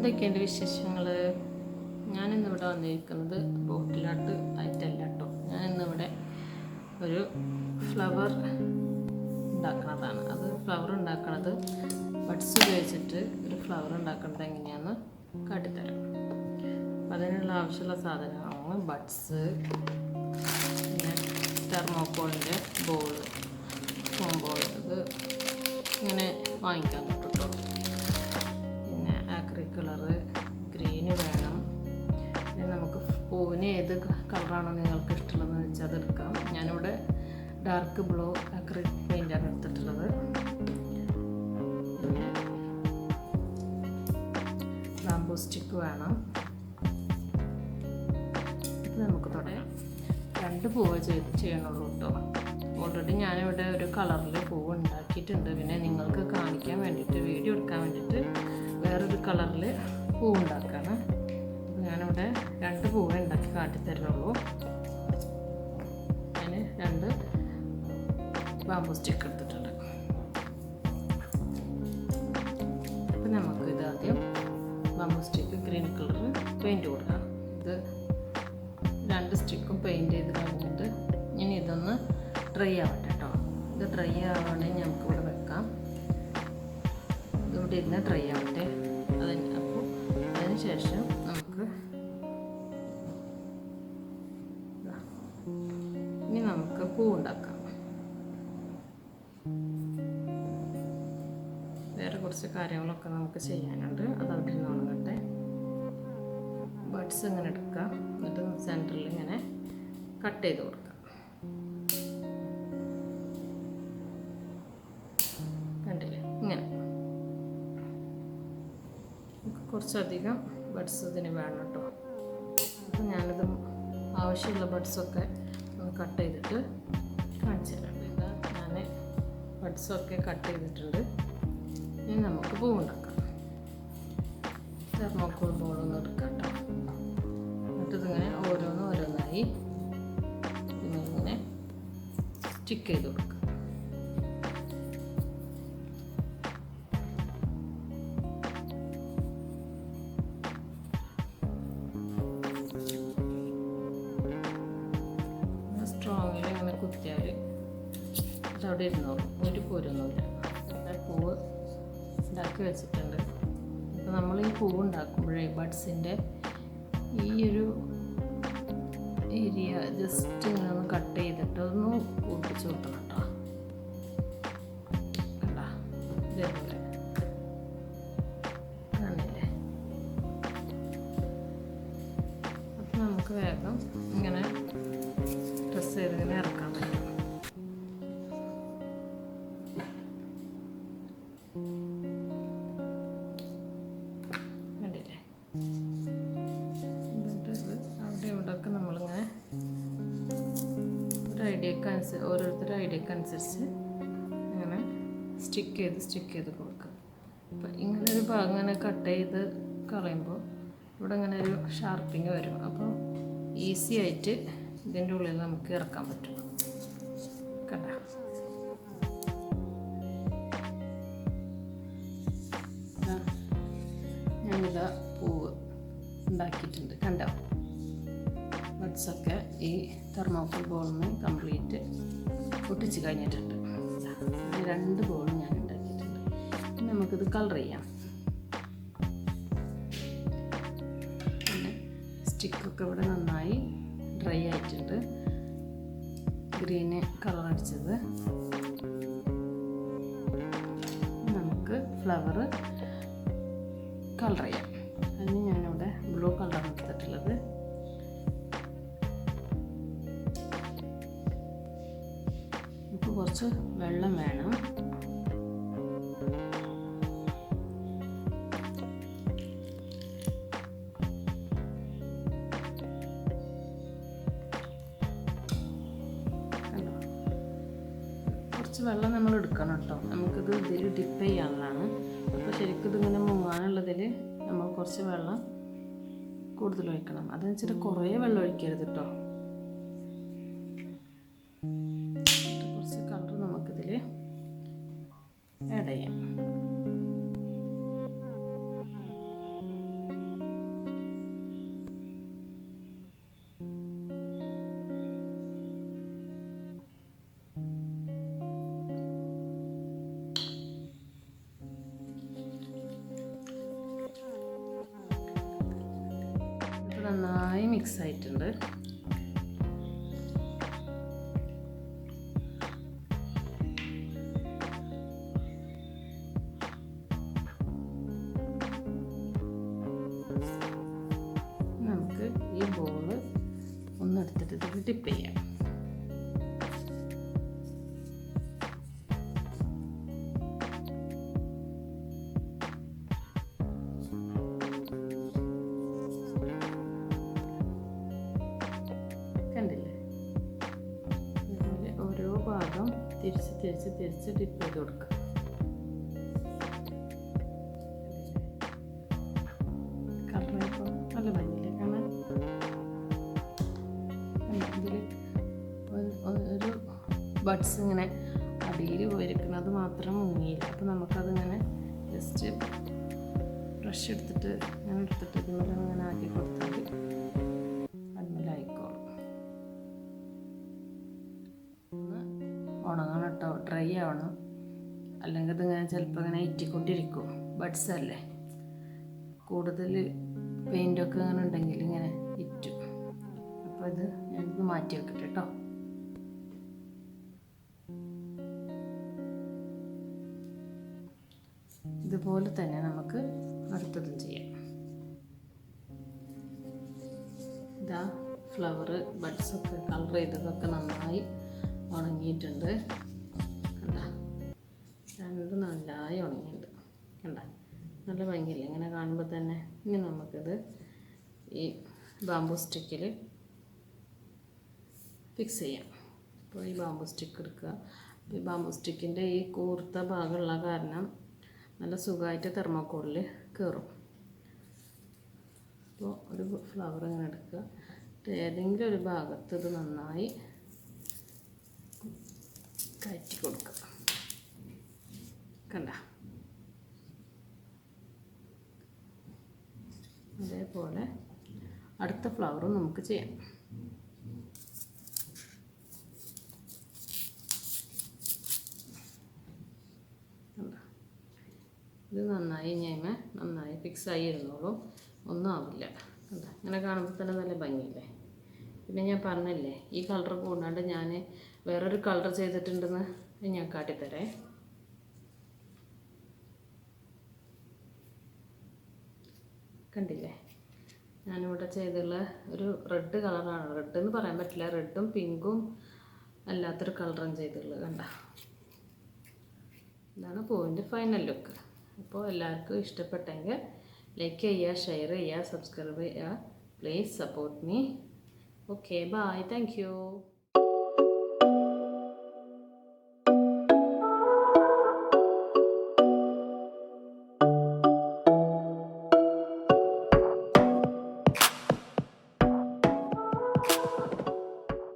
എന്തൊക്കെയുണ്ട് വിശേഷങ്ങൾ? ഞാനിന്നിവിടെ വന്നിരിക്കുന്നത് ബോട്ടിലാട്ട് ആയിട്ടല്ല കേട്ടോ. ഞാനിന്നിവിടെ ഒരു ഫ്ലവർ ഉണ്ടാക്കുന്നതാണ്. അത് ഫ്ലവർ ഉണ്ടാക്കുന്നത് ബഡ്സ് ഉപയോഗിച്ചിട്ട് ഒരു ഫ്ലവർ ഉണ്ടാക്കുന്നത് എങ്ങനെയാണെന്ന് കാട്ടിത്തരാം. അതിനുള്ള ആവശ്യമുള്ള സാധനമാണ് ബഡ്സ്, പിന്നെ തെർമോക്കോളിൻ്റെ ബോള്, ഫോം ബോൾ. ഇത് ഇങ്ങനെ വാങ്ങിക്കാൻ കിട്ടും കേട്ടോ. പിന്നെ ആക്രിലിക് കളറ്, ഗ്രീന് വേണം. പിന്നെ നമുക്ക് പൂവിന് ഏത് കളറാണോ നിങ്ങൾക്ക് ഇഷ്ടമുള്ളതെന്ന് വെച്ചാൽ അതെടുക്കാം. ഞാനിവിടെ ഡാർക്ക് ബ്ലൂ ആക്രിലിക് പെയിൻ്റാണ് എടുത്തിട്ടുള്ളത്. പിന്നെ ബാംബൂ സ്റ്റിക്ക് വേണം. ഇത് നമുക്ക് തുടയാം. 2 പൂവ് ചെയ്യണുള്ളൂ കേട്ടോ. ഓൾറെഡി ഞാനിവിടെ ഒരു കളറിൽ പൂവ് ഉണ്ടാക്കിയിട്ടുണ്ട്. പിന്നെ നിങ്ങൾക്ക് കാണിക്കാൻ വേണ്ടിയിട്ട്, വീഡിയോ എടുക്കാൻ വേണ്ടിയിട്ട് വേറൊരു കളറിൽ പൂവ് ഉണ്ടാക്കുകയാണ്. ഞാനിവിടെ 2 പൂവ് ഉണ്ടാക്കി കാട്ടിത്തരുന്നുള്ളൂ. അതിന് 2 ബാംബൂ സ്റ്റിക്ക് എടുത്തിട്ടുണ്ട്. അപ്പം നമുക്ക് ഇത് ആദ്യം bamboo stick green colour paint കൊടുക്കാം. ഇത് 2 സ്റ്റിക്കും പെയിൻറ്റ് ചെയ്ത് കഴിഞ്ഞിട്ട് ഇനി ഇതൊന്ന് ഡ്രൈ ആവട്ടെ കേട്ടോ. ഇത് ഡ്രൈ ആവുകയാണെങ്കിൽ നമുക്കിവിടെ വെക്കാം. ഇതിവിടെ ഇരുന്ന് ഡ്രൈ ആവട്ടെ. അപ്പോൾ അതിന് ശേഷം നമുക്ക് പൂ ഉണ്ടാക്കാം. വേറെ കുറച്ച് കാര്യങ്ങളൊക്കെ നമുക്ക് ചെയ്യാനുണ്ട്. അത് അവിടെ നിന്ന് ഉണങ്ങട്ടെ. ബഡ്സ് ഇങ്ങനെ എടുക്കുക, എന്നിട്ട് സെൻറ്ററിൽ ഇങ്ങനെ കട്ട് ചെയ്ത് കൊടുക്കുക. കണ്ടില്ലേ? ഇങ്ങനെ കുറച്ചധികം ബഡ്സ് ഇതിന് വേണം കേട്ടോ. അപ്പോൾ ഞാനിത് ആവശ്യമുള്ള ബഡ്സൊക്കെ ഒന്ന് കട്ട് ചെയ്തിട്ട് കാണിച്ചു തരാം. ഇതാ ഞാൻ ബഡ്സൊക്കെ കട്ട് ചെയ്തിട്ടുണ്ട്. ഇനി നമുക്ക് പൂവുണ്ടാക്കാം. തെർമോക്കോൾ ബോളൊന്നും എടുക്കാം കേട്ടോ. എന്നിട്ട് ഇതിങ്ങനെ ഓരോന്നായി ഇങ്ങനെ സ്റ്റിക്ക് ചെയ്ത് കൊടുക്കുക. സ്ട്രോങ്ങിൽ ഇങ്ങനെ കുത്തിയാൽ അതവിടെ ഇരുന്നോളും, ഒരു പോരൊന്നുമില്ല. പൂവ് ഉണ്ടാക്കി വെച്ചിട്ടുണ്ട്. അപ്പോൾ നമ്മൾ ഈ പൂവ് ഉണ്ടാക്കുമ്പോഴേ ബഡ്സിൻ്റെ ഈ ഒരു ഏരിയ ജസ്റ്റ് ഇങ്ങനെ ഒന്ന് കട്ട് ചെയ്തിട്ട് ഒന്ന് കൂട്ടിച്ച് കൊടുക്കണം കേട്ടോ. കണ്ടാ? ഇതേപോലെ കണ്ടില്ലേ? അപ്പം നമുക്ക് വേഗം ഇങ്ങനെ പ്രസ് ചെയ്ത് ഇങ്ങനെ ഇറക്കാൻ പറ്റും. കണ്ടില്ലേ? എന്നിട്ട് അവിടെ ഇവിടെയൊക്കെ നമ്മളിങ്ങനെ ഓരോരുത്തരുടെ ഐഡിയക്ക് അനുസരിച്ച് ഇങ്ങനെ സ്റ്റിക്ക് ചെയ്ത് കൊടുക്കുക. അപ്പം ഇങ്ങനെ ഒരു ഭാഗം ഇങ്ങനെ കട്ട് ചെയ്ത് കളയുമ്പോൾ ഇവിടെ ഇങ്ങനെ ഒരു ഷാർപ്പിങ് വരും. അപ്പോൾ ഈസി ആയിട്ട് ഇതിൻ്റെ ഉള്ളിൽ നമുക്ക് ഇറക്കാൻ പറ്റും. കണ്ടോ? ഞാനിതാ പൂവ് ഉണ്ടാക്കിയിട്ടുണ്ട്. കണ്ടോ? ബഡ്സൊക്കെ ഈ തെർമോക്കോൾ ബോളിൽ നിന്ന് കംപ്ലീറ്റ് പൊട്ടിച്ച് കഴിഞ്ഞിട്ടുണ്ട്. 2 ബോളും ഞാൻ ഉണ്ടാക്കിയിട്ടുണ്ട്. ഇനി നമുക്കിത് കളർ ചെയ്യാം. പിന്നെ സ്റ്റിക്കൊക്കെ ഇവിടെ നന്നായി ഡ്രൈ ആയിട്ടുണ്ട്. ഗ്രീന് കളർ അടിച്ചത്. നമുക്ക് ഫ്ലവർ കളർ ചെയ്യാം. അതിന് ഞാനിവിടെ ബ്ലൂ കളറാണ് എടുത്തിട്ടുള്ളത്. ഇപ്പോൾ കുറച്ച് വെള്ളം വേണം. കുറച്ച് വെള്ളം നമ്മൾ എടുക്കണം കേട്ടോ. നമുക്കിത് ഇതിൽ ഡിപ്പ് ചെയ്യാനുള്ളതാണ്. അപ്പോൾ ശരിക്കും ഇതിങ്ങനെ മുങ്ങാനുള്ളതിൽ നമ്മൾ കുറച്ച് വെള്ളം കൂടുതൽ ഒഴിക്കണം. അതെന്ന് വെച്ചിട്ട് കുറേ വെള്ളം ഒഴിക്കരുത് കേട്ടോ. കുറച്ച് കളർ നമുക്കിതിൽ ആഡ് ചെയ്യാം. നന്നായി മിക്സ് ആയിട്ടുണ്ട്. നമുക്ക് ഈ ബോൾ ഒന്നെടുത്തിട്ട് ഇതിൽ ടിപ്പ് ചെയ്യാം. കണ്ടില്ലേ? അതുപോലെ ഓരോ ഭാഗം തിരിച്ച് തിരിച്ച് തിരിച്ച് ടിപ്പ് ചെയ്ത് കൊടുക്കുക. കളറിപ്പോൾ നല്ല ഭംഗിയില്ലേ കാണാൻ? ഇതിൽ ഒരു ബഡ്സ് ഇങ്ങനെ അടിയിൽ പോയിരിക്കുന്നത് മാത്രം മുങ്ങിയില്ല. അപ്പോൾ നമുക്കതിങ്ങനെ ജസ്റ്റ് ബ്രഷ് എടുത്തിട്ട് ഇങ്ങനെ എടുത്തിട്ട് ഇതുപോലെ ഇങ്ങനെ ആക്കി കൊടുത്താൽ അതിലായിക്കോളും. ഉണങ്ങണം കേട്ടോ, ഡ്രൈ ആവണം, അല്ലെങ്കിൽ ഇതിങ്ങനെ ചിലപ്പോൾ ഇങ്ങനെ ഇറ്റിക്കൊണ്ടിരിക്കും. ബഡ്സ് അല്ലേ, കൂടുതൽ പെയിൻ്റൊക്കെ അങ്ങനെ ഉണ്ടെങ്കിൽ ഇങ്ങനെ ഇറ്റും. അപ്പോൾ ഇത് ഞാനിത് മാറ്റി വെക്കട്ടെ കേട്ടോ. ഇതുപോലെ തന്നെ നമുക്ക് അടുത്തതും ചെയ്യാം. ഇതാ ഫ്ലവർ ബഡ്സൊക്കെ കളർ ചെയ്തതൊക്കെ നന്നായി ഉണങ്ങിയിട്ടുണ്ട്. കണ്ട, രണ്ടും നന്നായി ഉണങ്ങിയിട്ടുണ്ട്. കണ്ട, നല്ല ഭംഗിയില്ല ഇങ്ങനെ കാണുമ്പോൾ തന്നെ. ഇനി നമുക്കിത് ഈ ബാംബൂ സ്റ്റിക്കിൽ ഫിക്സ് ചെയ്യാം. അപ്പോൾ ഈ ബാംബൂ സ്റ്റിക്ക് എടുക്കുക. ഈ ബാംബൂ സ്റ്റിക്കിൻ്റെ ഈ കൂർത്ത ഭാഗമുള്ള കാരണം നല്ല സുഖമായിട്ട് തെർമോക്കോളിൽ കയറും. അപ്പോൾ ഒരു ഫ്ലവർ ഇങ്ങനെ എടുക്കുക. ഏതെങ്കിലും ഒരു ഭാഗത്ത് ഇത് നന്നായി കയറ്റി കൊടുക്കുക. കണ്ട, അതേപോലെ അടുത്ത ഫ്ലവറും നമുക്ക് ചെയ്യാം. ഇത് നന്നായി നന്നായി ഫിക്സായി ഇരുന്നോളും, ഒന്നും ആവില്ല. കണ്ട, ഇങ്ങനെ കാണുമ്പോൾ തന്നെ നല്ല ഭംഗിയില്ലേ? പിന്നെ ഞാൻ പറഞ്ഞില്ലേ, ഈ കളർ കൂടാണ്ട് ഞാൻ വേറൊരു കളർ ചെയ്തിട്ടുണ്ടെന്ന് ഞാൻ കാട്ടിത്തരേ. കണ്ടില്ലേ? ഞാനിവിടെ ചെയ്തുള്ള ഒരു റെഡ് കളറാണ്. റെഡ് എന്ന് പറയാൻ പറ്റില്ല, റെഡും പിങ്കും അല്ലാത്തൊരു കളറും ചെയ്തുള്ളത്. കണ്ട, ഇതാണ് പൂവിൻ്റെ ഫൈനൽ ലുക്ക്. അപ്പോൾ എല്ലാവർക്കും ഇഷ്ടപ്പെട്ടെങ്കിൽ ലൈക്ക് ചെയ്യുക, ഷെയർ ചെയ്യുക, സബ്സ്ക്രൈബ് ചെയ്യുക. Please support me. Okay, bye, thank U.